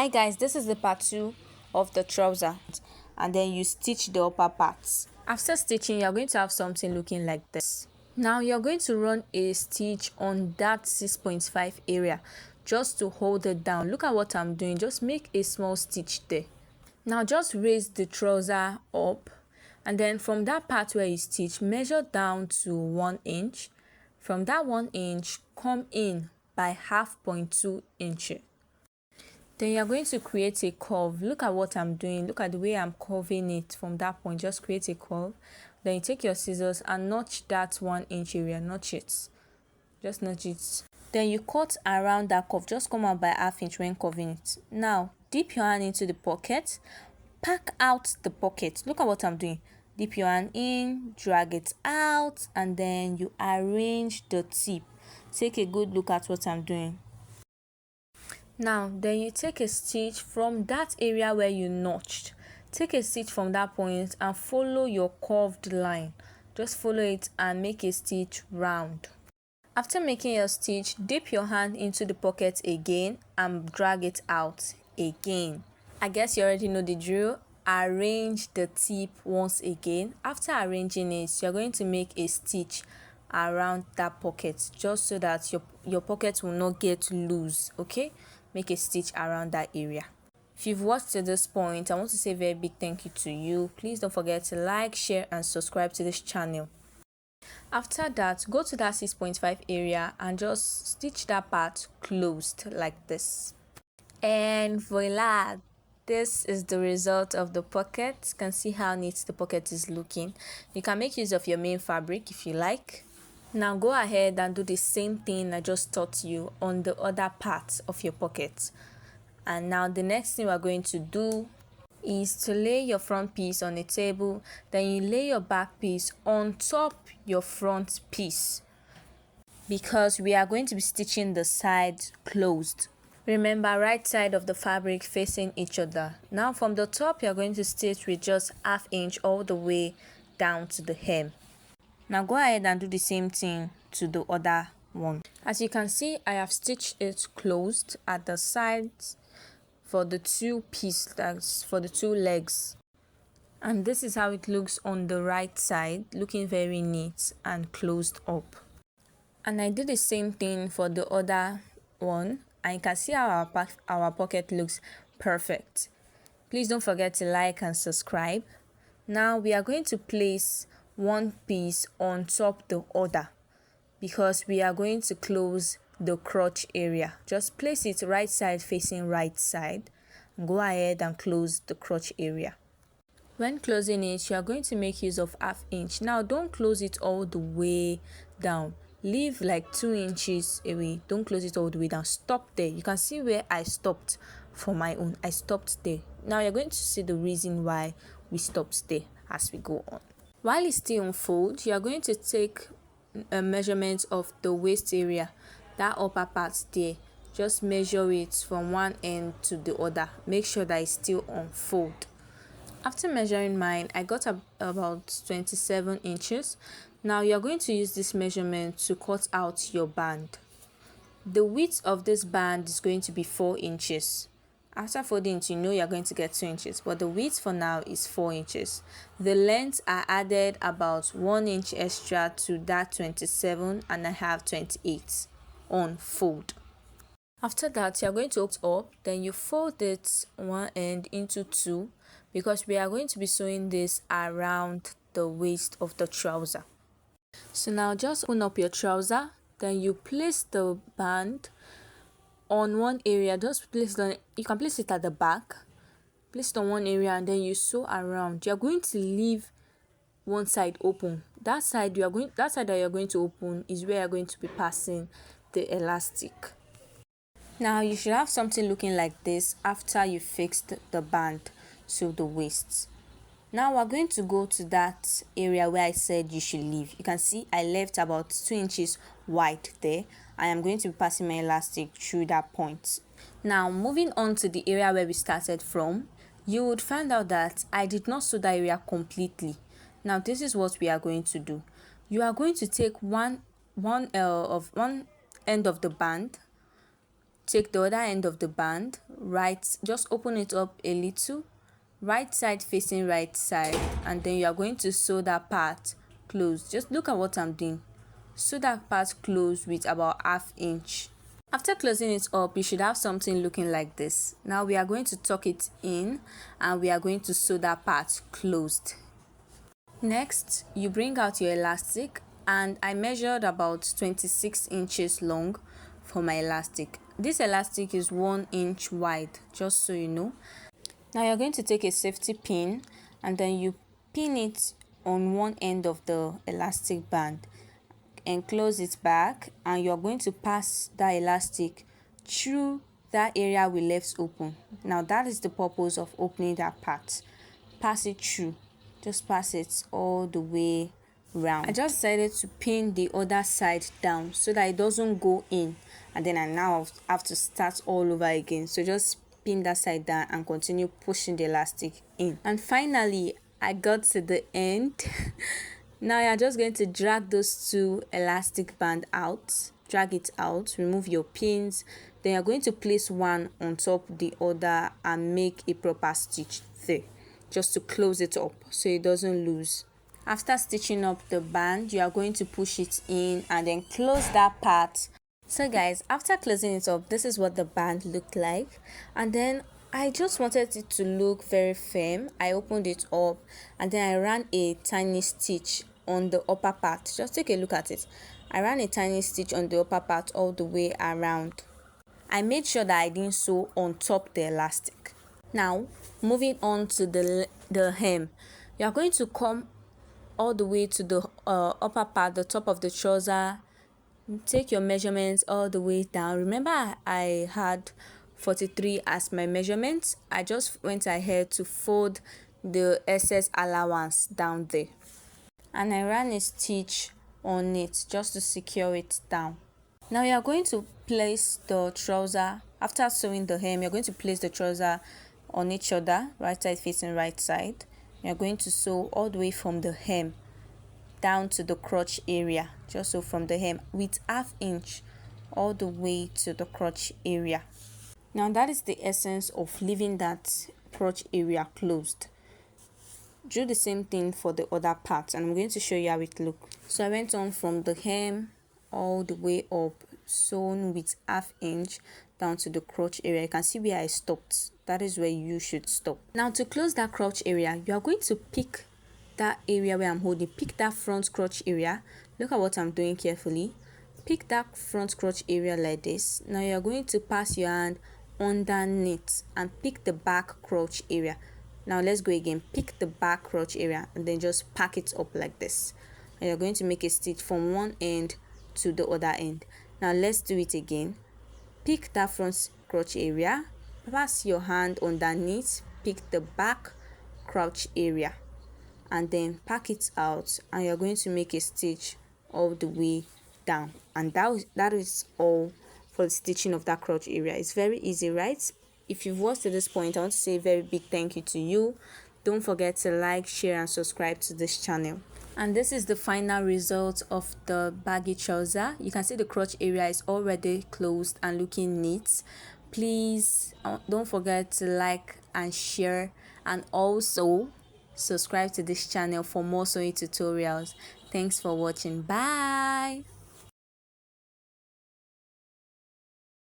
Hi guys, this is the part 2 of the trouser, and then you stitch the upper parts. After stitching, you're going to have something looking like this. Now you're going to run a stitch on that 6.5 area just to hold it down. Look at what I'm doing, just make a small stitch there. Now just raise the trouser up, and then from that part where you stitch, measure down to 1 inch. From that 1 inch, come in by 0.2 inches. Then you're going to create a curve. Look at what I'm doing. Look at the way I'm curving it from that point. Just create a curve. Then you take your scissors and notch that 1 inch area. Notch it. Just notch it. Then you cut around that curve. Just come out by 1/2 inch when curving it. Now, dip your hand into the pocket. Pack out the pocket. Look at what I'm doing. Dip your hand in, drag it out, and then you arrange the tip. Take a good look at what I'm doing. Now, then you take a stitch from that area where you notched. Take a stitch from that point and follow your curved line. Just follow it and make a stitch round. After making your stitch, dip your hand into the pocket again and drag it out again. I guess you already know the drill. Arrange the tip once again. After arranging it, you're going to make a stitch around that pocket just so that your pocket will not get loose. Okay, make a stitch around that area. If you've watched to this point, I want to say a very big thank you to you. Please don't forget to like, share and subscribe to this channel. After that, go to that 6.5 area and just stitch that part closed like this. And voila, this is the result of the pocket. You can see how neat the pocket is looking. You can make use of your main fabric if you like. Now go ahead and do the same thing I just taught you on the other part of your pocket. And now the next thing we're going to do is to lay your front piece on a table. Then you lay your back piece on top your front piece, because we are going to be stitching the sides closed. Remember, right side of the fabric facing each other. Now from the top, you're going to stitch with just 1/2 inch all the way down to the hem. Now go ahead and do the same thing to the other one. As you can see, I have stitched it closed at the sides for the two pieces, that's for the two legs. And this is how it looks on the right side, looking very neat and closed up. And I did the same thing for the other one, and you can see how our pocket looks perfect. Please don't forget to like and subscribe. Now we are going to place one piece on top the other, because we are going to close the crotch area. Just place it right side facing right side and go ahead and close the crotch area. When closing it, you are going to make use of 1/2 inch. Now don't close it all the way down. Leave like 2 inches away. Don't close it all the way down. Stop there. You can see where I stopped for my own. I stopped there. Now you're going to see the reason why we stopped there as we go on. While it's still on fold, you are going to take a measurement of the waist area, that upper part there. Just measure it from one end to the other. Make sure that it's still on fold. After measuring mine, I got about 27 inches. Now you're going to use this measurement to cut out your band. The width of this band is going to be 4 inches. After folding it, you know you're going to get 2 inches, but the width for now is 4 inches. The length I added about 1 inch extra to that 27, and I have 28 on fold. After that, you're going to open it up, then you fold it one end into two, because we are going to be sewing this around the waist of the trouser. So now just open up your trouser, then you place the band on one area. Just place it on, you can place it at the back, place it on one area, and then you sew around. You're going to leave one side open. That side that you're going to open is where you're going to be passing the elastic. Now you should have something looking like this after you fixed the band to the waist. Now we're going to go to that area where I said you should leave. You can see I left about 2 inches wide there. I am going to be passing my elastic through that point. Now moving on to the area where we started from, you would find out that I did not sew that area completely. Now this is what we are going to do. You are going to take one end of the band, take the other end of the band, just open it up a little, right side facing right side, and then you are going to sew that part close. Just look at what I'm doing. Sew that part close with about 1/2 inch. After closing it up, you should have something looking like this. Now we are going to tuck it in and we are going to sew that part closed. Next, you bring out your elastic, and I measured about 26 inches long for my elastic. This elastic is 1 inch wide, just so you know. Now you're going to take a safety pin and then you pin it on one end of the elastic band and close it back, and you're going to pass that elastic through that area we left open. Now that is the purpose of opening that part. Pass it through. Just pass it all the way round. I just decided to pin the other side down so that it doesn't go in, and then I now have to start all over again. So just pin that side down and continue pushing the elastic in. And finally, I got to the end. Now you're just going to drag those two elastic band out. Drag it out, remove your pins. Then you're going to place one on top of the other and make a proper stitch there, just to close it up so it doesn't lose. After stitching up the band, you are going to push it in and then close that part. So guys, after closing it up, this is what the band looked like. And then I just wanted it to look very firm. I opened it up and then I ran a tiny stitch on the upper part. Just take a look at it. I ran a tiny stitch on the upper part all the way around. I made sure that I didn't sew on top the elastic. Now, moving on to the hem, you are going to come all the way to the upper part, the top of the trouser. Take your measurements all the way down. Remember, I had 43 as my measurement. I just went ahead to fold the excess allowance down there, and I ran a stitch on it just to secure it down. Now you are going to place the trouser. After sewing the hem, you're going to place the trouser on each other, right side facing right side. You're going to sew all the way from the hem down to the crotch area, just so from the hem with 1/2 inch all the way to the crotch area. Now that is the essence of leaving that crotch area closed. Do the same thing for the other part, and I'm going to show you how it looks. So I went on from the hem all the way up, sewn with 1/2 inch down to the crotch area. You can see where I stopped. That is where you should stop. Now to close that crotch area, you are going to pick that area where I'm holding. Pick that front crotch area. Look at what I'm doing carefully. Pick that front crotch area like this. Now you're going to pass your hand underneath and pick the back crotch area. Now let's go again. Pick the back crotch area and then just pack it up like this. And you're going to make a stitch from one end to the other end. Now let's do it again. Pick that front crotch area, pass your hand underneath, pick the back crotch area, and then pack it out, and you're going to make a stitch all the way down. And that is all for the stitching of that crotch area. It's very easy, right? If you've watched to this point, I want to say a very big thank you to you. Don't forget to like, share, and subscribe to this channel. And this is the final result of the baggy trouser. You can see the crotch area is already closed and looking neat. Please don't forget to like and share, and also subscribe to this channel for more sewing tutorials. Thanks for watching. Bye.